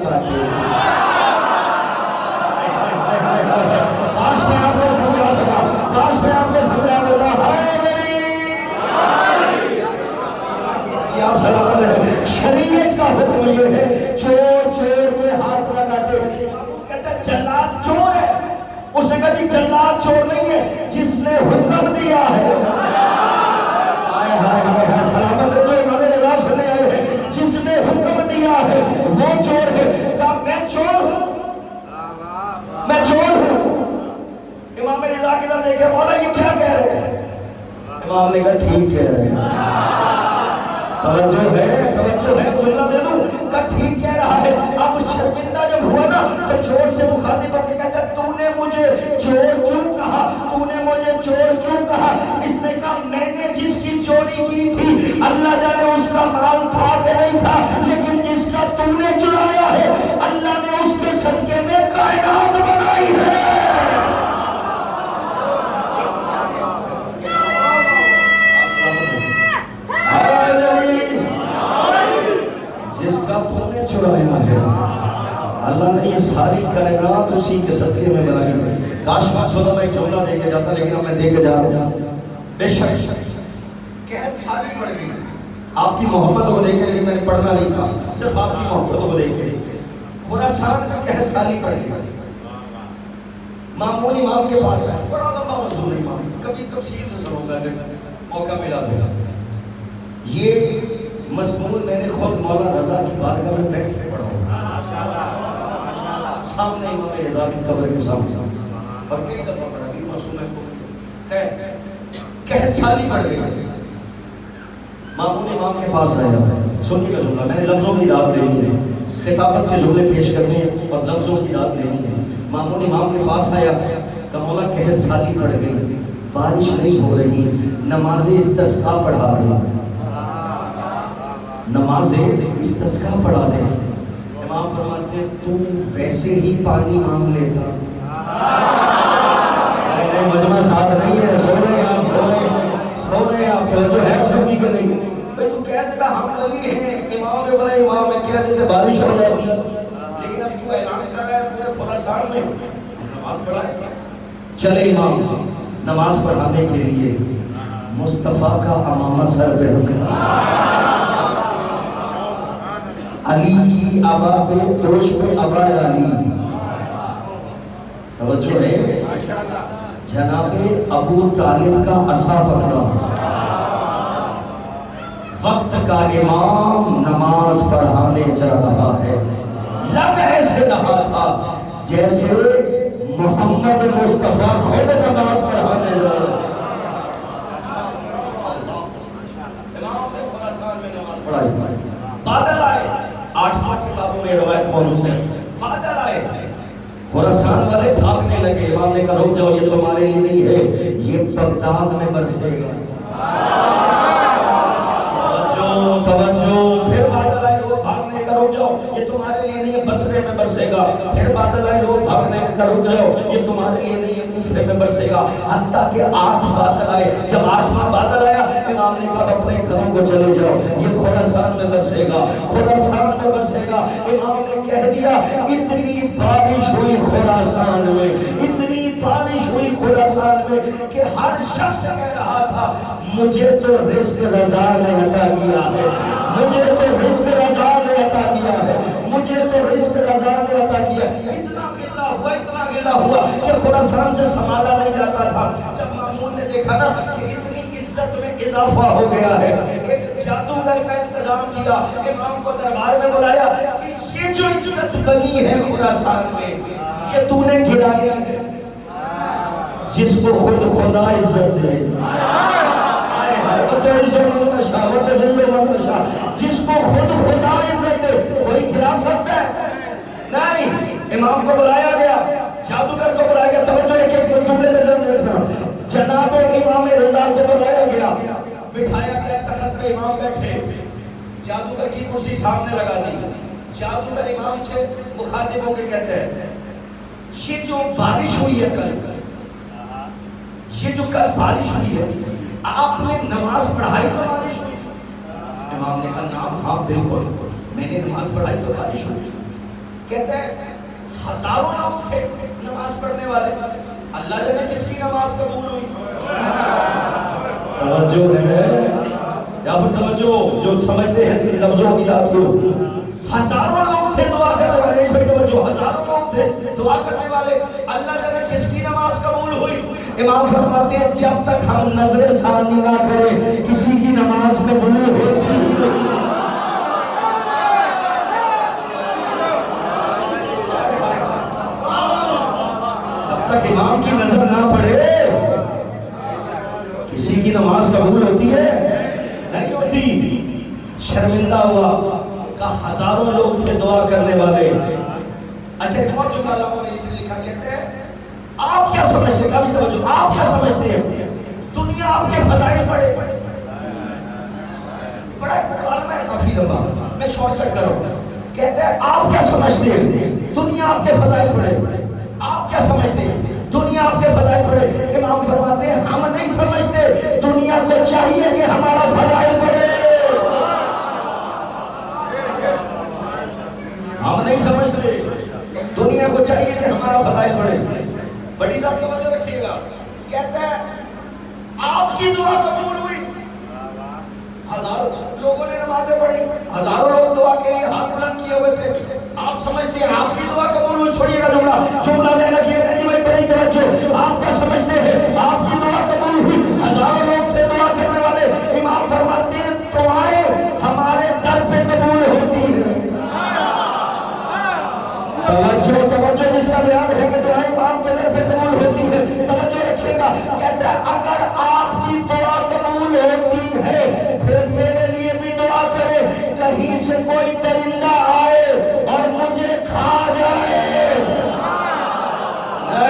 کاٹے. کاش میں آپ کو سمجھا سکا, کاش میں آپ کو سمجھا دیتا. آپ سلام ہے. شریعت کا حکم یہ ہے چور چور کے ہاتھ نہ کاٹے. کہتا ہے جلاد چور ہے. اس نے کہا جی جلاد چور نہیں ہے, جس نے حکم دیا ہے. ہائے ہائے ہائے ہائے, سلامت رہو. امام رضا سنے آئے ہیں, جس نے حکم دیا ہے وہ چور ہے. کہا میں چور ہوں, میں چور ہوں. امام رضا کی طرف دیکھے, مولا یہ کیا کہہ رہے ہیں؟ امام نے کہا ٹھیک کہہ رہے ہیں. توجہ ہے, جملہ دے دوں کہ ٹھیک کہہ رہا ہے. اب شرمندہ جب ہوا نا تو چور سے مخاطب ہو کے کہتا ہے تو نے مجھے چور کیوں کہا, تو نے مجھے چور کیوں کہا؟ اس نے کہا میں نے جس کی چوری کی تھی اللہ جانے اس کا مال تھا کہ نہیں تھا, لیکن جس کا تو نے چرایا ہے اللہ نے اس کے صدقے میں کائنات بنائی ہے. جس کا تو نے چرایا ہے اللہ نے یہ ساری کائنات اسی کے صدقے میں بنائی ہے. کاش بات ہوتا میں ایک جملہ دے کے جاتا, لیکن میں دے کے جا رہا ہوں. بے شک قحط ساری پڑ گئی آپ کی محبت کو دیکھ کے, لیکن میں نے پڑھنا نہیں تھا, صرف آپ کی محبت کو دیکھ کے. خراسان میں قحط سالی پڑ گئی. مامون امام کے پاس ہے, بڑا لمبا موضوع ہے امام, کبھی تفصیل سے ضرور گا موقع ملا دے. یہ مضمون میں نے خود مولا رضا کی بارگاہ میں بیٹھ کے پڑھا ہوں, سامنے امام رضا کی قبر کے سامنے, اور کئی دفعہ پڑھا بھی معصوم ہے. قحط سالی پڑ گئی. مامون امام کے پاس آیا, سنیے کا جملہ, میں نے لفظوں کی داد لینی ہے, خطابت کے جملے پیش کرنے اور لفظوں کی داد لینی ہے. مامون امام کے پاس آیا کہ مولا قحط سالی پڑ گئی, بارش نہیں ہو رہی, نماز استسقا پڑھا رہا, نماز استسقا پڑھا دے. امام فرماتے ہیں تو ویسے ہی پانی مانگ لیتا. مجمع ساتھ نہیں ہے, سو رہے ہیں آپ, سو رہے ہیں آپ, جو ہے سبھی کے نہیں. بھئی تو کہہ دیتا ہم نبی ہیں, امام نے بنا امام میں کہہ دیتے بارش ہو جاتی, لیکن اب تو اعلان کر رہا ہے پورے خراسان میں نماز پڑھائے. چلے امام نماز پڑھانے کے لیے مصطفیٰ کا امامہ سر پہ رکھا, علی کی آبا پہ دوش پہ آبا علی. توجہ ہے, جناب ابو طالب کا عصا پکڑا, وقت کا امام نماز پڑھانے چل رہا ہے. لگ ایسے رہا تھا جیسے محمد مصطفیٰ خود نماز پڑھانے جا رہا. امام نے خراسان میں نماز پڑھائی. بادل آئے, 8 کتابوں میں روایت موجود ہے, بادل آئے, خراسان والے بھاگنے لگے. امام نے کہا رک جاؤ, یہ تمہارے لیے نہیں ہے, یہ بغداد میں برسے گا. توجہ, پھر بادل آئے, لوگ بھاگنے کا رک جاؤ, یہ تمہارے لیے نہیں ہے, بصرے میں برسے گا. پھر بادل آئے, لوگ بھاگنے کا رک جاؤ, یہ تمہارے لیے نہیں ہے, کوفے میں برسے گا. حتیٰ کہ 8 بادل آئے. جب 8واں بادل آیا, امام نے کہا اپنے گھروں کو چلے جاؤ, یہ خراسان میں برسے گا, خراسان میں برسے گا. امام نے کہہ دیا اتنی بارش ہوئی خراسان میں, اتنی بارش ہوئی خراسان میں کہ ہر شخص کہہ رہا تھا مجھے تو رزق رضا نے عطا کیا ہے, مجھے تو رزق رضا نے عطا کیا ہے, مجھے تو رزق رضا نے عطا کیا. اتنا غلہ ہوا, اتنا غلہ ہوا کہ خراسان سے سنبھالا نہیں جاتا تھا. جب مامون نے دیکھا نا کہ اتنی عزت میں اضافہ ہو گیا ہے, ایک جادوگر کا انتظام کیا, امام کو دربار میں بلایا کہ یہ جو عزت بنی ہے خراسان میں, یہ تو نے گرا دیا ہے. جس کو خود خدا عزت دے, جس کو خود خدا عزت دے کوئی گرا سکتا ہے نہیں. امام کو بلایا گیا, جادوگر کو بلایا گیا. توجہ ایک ایک جملے میں ضرور دیکھنا. جناب امام رضا کو بلایا گیا, بٹھایا گیا تخت پہ, امام بیٹھے, جادوگر کی کرسی سامنے لگا دی. جادوگر امام سے مخاطب ہو کے کہتے ہیں یہ جو بارش ہوئی ہے کل, یہ جو کل بارش ہوئی ہے, آپ نے نماز پڑھائی تو بارش ہوئی؟ امام نے کہا نام, ہاں بالکل, میں نے نماز پڑھائی تو بارش ہوئی. کہتے ہیں ہزاروں لوگ تھے نماز پڑھنے والے، اللہ جانے کس کی نماز قبول ہوئی۔ توجہ ہے یا پھر توجہ جو سمجھتے ہیں لفظوں کی بات کو، ہزاروں لوگ تھے دعا کرنے والے، اس پہ توجہ، ہزاروں لوگ تھے دعا کرنے والے، اللہ جانے کس کی نماز قبول ہوئی۔ امام فرماتے ہیں جب تک ہم نظر ثانی نہ کریں کسی کی نماز قبول ہوتی نہیں۔ امام کی نظر نہ پڑے کسی کی نماز قبول ہوتی ہے نہیں ہوتی۔ شرمندہ ہوا کہ ہزاروں لوگ تھے دعا کرنے والے۔ اچھا ایک اور جملہ علامہ نے اس نے لکھا، کہتے ہیں آپ کیا سمجھتے ہیں، آپ کیا سمجھتے ہیں دنیا آپ کے فضائل پڑے، بڑا کالم ہے کافی لمبا، میں شارٹ کٹ کروں، کہتے ہیں آپ کیا سمجھتے ہیں دنیا آپ کے فضائل پڑے، آپ کیا سمجھتے ہیں دنیا آپ کے فضائل پڑے۔ امام فرماتے ہیں ہم نہیں سمجھتے، دنیا کو چاہیے کہ ہمارا فضائل پڑے۔ ہم نہیں سمجھتے، دنیا کو چاہیے کہ ہمارا فضائل پڑے۔ بڑی صاحب توجہ رکھیے گا، کہتے ہیں آپ کی دعا قبول ہوئی، ہزاروں لوگوں نے نمازیں پڑھی، ہزاروں لوگ دعا کے لیے ہاتھ بلند کیے ہوئے تھے، آپ سمجھتے ہیں آپ کی دعا قبول ہوئی۔ چھوڑیے گا جملہ میں رکھیے گا، نہیں بڑی توجہ، آپ کیا سمجھتے ہیں آپ کی دعا قبول ہوئی، ہزاروں لوگ سے دعا کرنے والے، امام فرماتے ہیں دعائیں ہمارے در پہ قبول ہوتی ہیں۔ توجہ جس کا بیان ہے کہ دعائیں امام کے در پہ قبول ہوتی ہے، توجہ رکھیے گا، کہتا ہے اگر آپ کی دعا قبول ہوتی ہے پھر میرے لیے بھی دعا کرے، کہیں سے کوئی درندہ آئے اور مجھے کھا جائے۔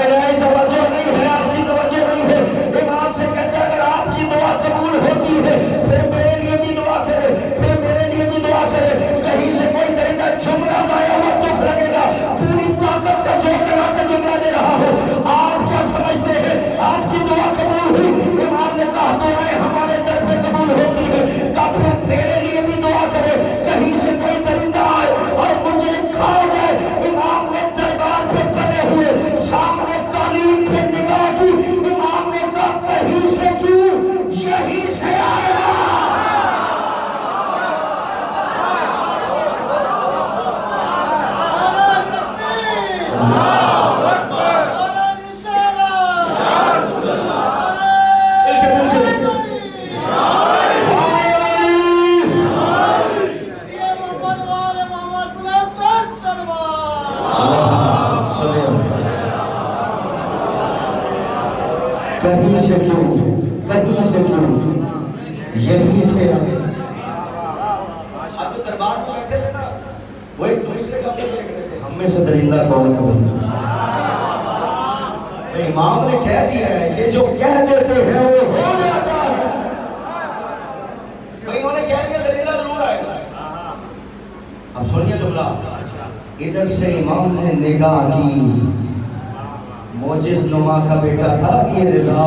نہیں توجہ نہیں ہے، آپ کی توجہ نہیں ہے۔ امام سے کہتا ہے اگر آپ کی دعا قبول ہوتی ہے پھر میرے لیے بھی دعا کرے، پھر میرے لیے بھی دعا کرے، کہیں سے کوئی درندہ جملہ ضائع ہوا دکھ لگے گا، پوری طاقت کا زور لگا کے جملہ دے رہا ہو۔ آپ کیا سمجھتے ہیں آپ کی دعا قبول ہوئی؟ امام نے کہا دعائیں ہمارے در پہ قبول ہوتی ہے، کہا پھر میرے لیے بھی دعا کرے، کہیں سے کوئی درندہ آئے اور مجھے کھا جائے۔ امام نے دربار پہ پڑے ہوئے سامنے قالین پہ نگاہ کی، امام نے کہا کہیں سے کیوں، یہی سے آئے گا۔ کہیں سے کیوں یہی سے آئے۔ آپ جو دربار میں بیٹھے تھے نا، وہ ایک دوسرے کا دیکھ رہے تھے، ہم میں سے درندہ کون ہے؟ امام نے کہہ دیا ہے یہ جو کہہ دیتے ہیں وہ ہو جاتا ہے۔ انہوں نے کہہ دیا درندہ ضرور آئے گا۔ اب سنیے جملہ، ادھر سے امام نے نگاہ کی، موجز نما کا بیٹا تھا یہ رضا،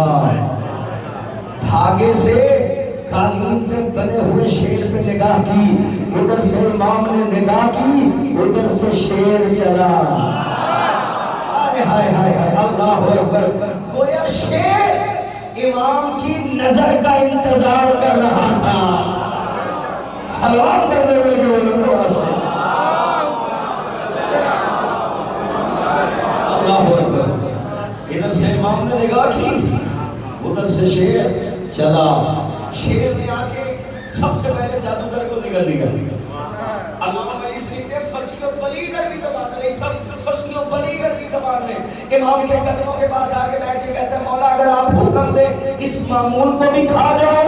دھاگے سے قالین پہ بنے ہوئے شیر پہ نگاہ کی، ادھر سے امام نے نگاہ کی، ادھر سے شیر چلا۔ ہائے ہائے ہائے اللہ اکبر، گویا شیر امام کی نظر کا انتظار کر رہا تھا۔ سلام کرنے میں جو لوگوں سے اللہ اکبر، ادھر سے امام نے نگاہ کی، ادھر سے شیر چلا۔ شیر نے آ کے سب سے پہلے جادوگر کو نگل لیا۔ علامہ علی سے لکھتے ہیں فصیح و بلیغ بھی زبان میں، سب فصیح و بلیغ بھی زبان میں، امام کے قدموں کے پاس آ کے بیٹھ کے کہتے ہیں مولا اگر آپ حکم دیں اس معمول کو بھی کھا جاؤ۔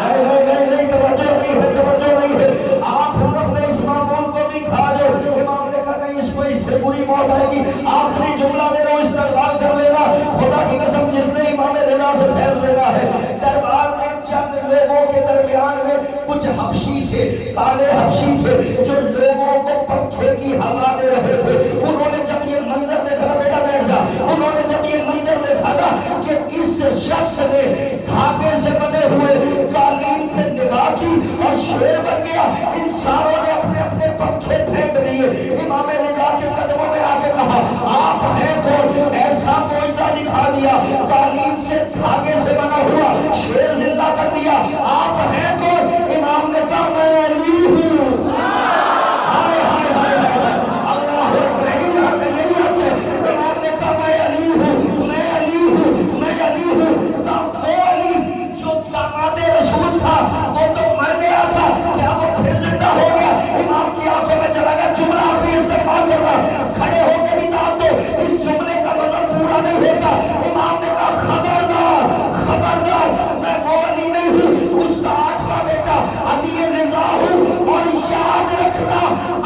نہیں توجہ نہیں ہے، توجہ نہیں ہے، آپ حکم دیں اس معمول کو بھی کھا جاؤ۔ امام نے کہا نہیں اس کو اس سے بری موت آئے گی، آخری جملہ دے رہا ہوں استغفار کر لینا، خدا کی قسم جس نے امام رضا سے فیض لینا ہے۔ دربار میں چند لوگوں کے درمیان میں کچھ حبشی تھے، کالے حبشی تھے، جو لوگوں کو پنکھے کی ہوا دے رہے تھے۔ انہوں نے جب یہ منظر دیکھا، بیٹا بیٹھ جا، انہوں نے جب یہ منظر دیکھا نا کہ اس شخص نے دھاگے سے بنے ہوئے قالین پہ نگاہ کی اور شیر بن گیا، ان ساروں نے اپنے اپنے پنکھے پھینک دیے۔ لیے امام رضا کے قدموں میں آ کے کہا آپ ہیں کون؟ ایسا معجزہ دکھا دیا، قالین سے دھاگے سے بنا ہوا شیر زندہ کر دیا، آپ ہیں کون؟ امام نے کہا میں علی ہوں۔ ہائے ہائے ہائے ہائے، اللہ اکبر، یہی حق ہے۔ امام نے کہا میں علی ہوں، میں علی ہوں، میں علی ہوں۔ کہا وہ علی جو داماد رسول تھا وہ تو مر گیا تھا، کیا وہ پھر زندہ ہو گیا؟ امام کی آنکھوں میں چلا گیا، جملہ آخری استعمال کر رہا، کھڑے ہو کے بھی داد دو، اس جملے کا وزن پورا نہیں ہوتا۔ امام نے کہا خبردار خبردار، میں وہ علی نہیں ہوں، اس کا 8واں بیٹا علی رضا ہوں، اور یاد رکھنا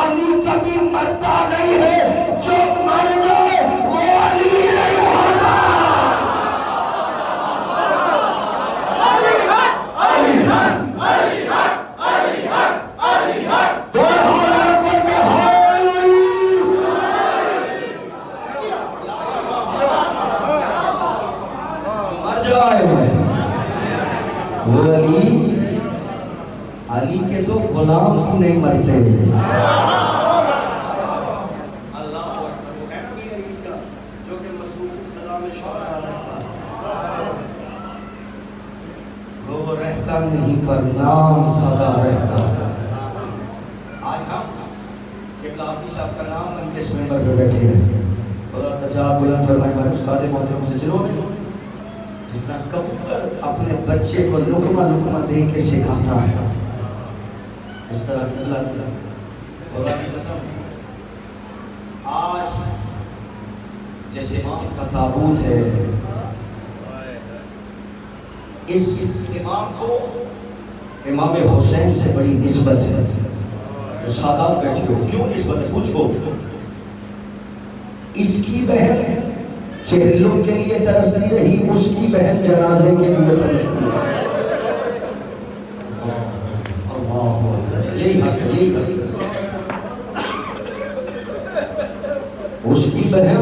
علی کبھی مرتا نہیں ہے، جو مر جائے وہ علی نہیں ہوتا۔ وہ علی کے تو غلام بھی نہیں مرتے۔ اللہ وہ ہے نا میر عیس کا جو کہ مصروف سلام شعراء رہتا، وہ رہتا نہیں پر نام سدا رہتا۔ آج ہم قبلہ حافظ صاحب کا نام ان کے اس ممبر پہ بیٹھے ہیں، خدا تجاب بلند فرمائے ہمارے استاد محترم سے جنہوں نے جس طرح کبوتر اپنے بچے کو لقمہ لقمہ دے کے سکھاتا ہے، اس طرح اللہ خدا کی قسم آج جس امام کا تابوت ہے، اس امام کو امام حسین سے بڑی نسبت ہے۔ جو سادات بیٹھے ہو کیوں نسبت ہے پوچھو، اس کی بہن چہلوں کے لیے ترستی رہی، اس کی بہن جنازے کے لیے ترستی رہی۔ یہی حق، یہی حق۔ اس کی بہن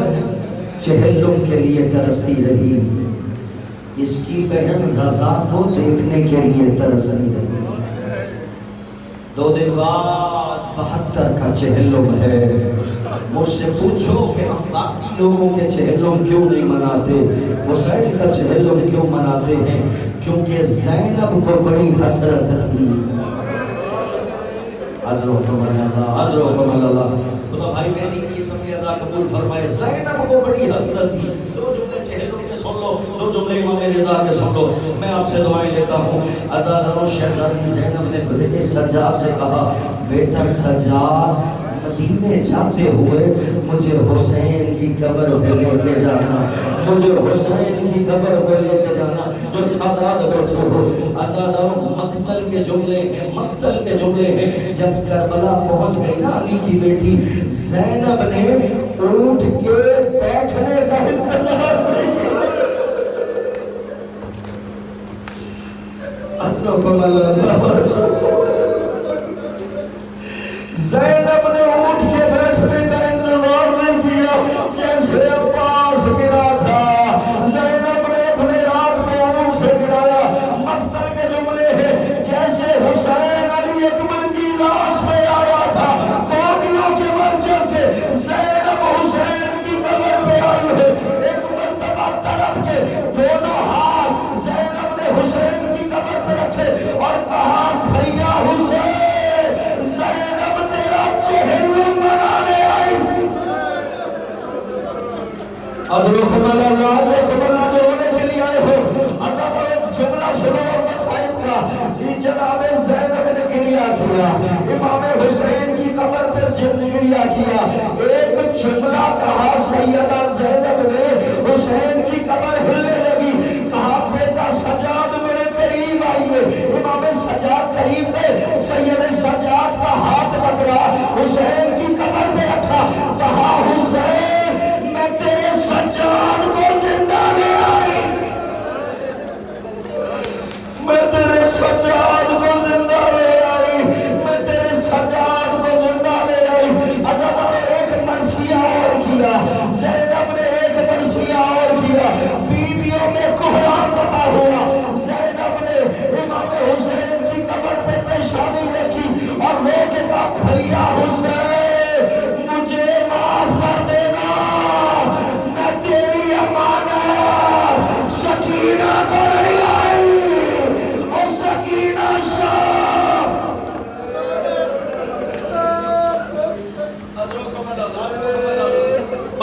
چہلوں کے لیے ترستی رہی، اس کی بہن رضا کو دیکھنے کے لیے ترستی رہی۔ 2 دن بعد 72 کا چہلم ہے، مجھ سے پوچھو کہ ہم باقی لوگوں کے چہلم کیوں نہیں مناتے، حسین کا چہلم کیوں مناتے ہیں؟ کیونکہ زینب کو بڑی حسرت تھی۔ حضر و کمال اللہ، حضر و کمال اللہ، خدا بھائی مہدی کی سمی ازا قبول فرمائے، زینب کو بڑی حسرت تھی۔ 2 جملے چہلم کے سن لو، 2 جملے امام رضا کے سن لو، میں آپ سے دعائیں لیتا ہوں۔ عزاداروں شہزادی زینب نے بیٹے سجاد سے کہا بیٹا سجاد مدینے جاتے ہوئے مجھے حسین کی قبر پہ لے کے جانا، مجھے حسین کی قبر پہ لے کے جانا۔ جو سادات بیٹھے ہو عزاداروں مقتل کے جملے ہیں، مقتل کے جملے ہیں۔ جب کربلا پہنچ گئی نا علی کی بیٹی زینب نے اٹھ کے بیٹھنے کا انتظار نہیں کیا۔ زینب نے اٹھ کے بیٹھنے کا انتظار نہیں کیا، جیسے عباس گرا تھا زینب نے اپنے آپ کو اونٹ سے گرایا۔ مقتل کے جملے ہیں جیسے حسین علی اکبر کی لاش پہ آیا تھا، کوڑیوں کے منچر سے زینب حسین کی قبر پہ آئی ہے۔ ایک مرتبہ طرف کے دونوں ہاتھ زینب نے حسین کی قبر پہ رکھے اور کہا بھیا حسین زینب تیرا چہلم بنانے آئی۔ حضر کمال اللہ، حضر کمال اللہ جو ہونے کے لیے آئے ہو، عذاب ایک جملہ سنو مسائل کا۔ جناب زینب نے گریہ کیا، امام حسین کی قبر پر جن گریہ کیا، ایک جملہ کہا سیدہ زینب نے، حسین کی قبر ہلنے لگی، کہا بیٹا سجاد میرے قریب آئیے۔ امام سجاد قریب گئے، سید سجاد کا ہاتھ پکڑا، حسین کی قبر پہ رکھا، کہا حسین میں تیرے سجاد کو زندہ لے آئی، میں تیرے سجاد کو زندہ لے آئی، میں تیرے سجاد کو زندہ لے آئی۔ حضرت نے ایک مرثیہ اور کیا، زینب نے ایک مرثیہ اور کیا، بیویوں میں کوہرام بتا ہوا۔ زینب نے امام حسین کی قبر پہ پیشانی رکھی اور وہ کہا بھیا حسین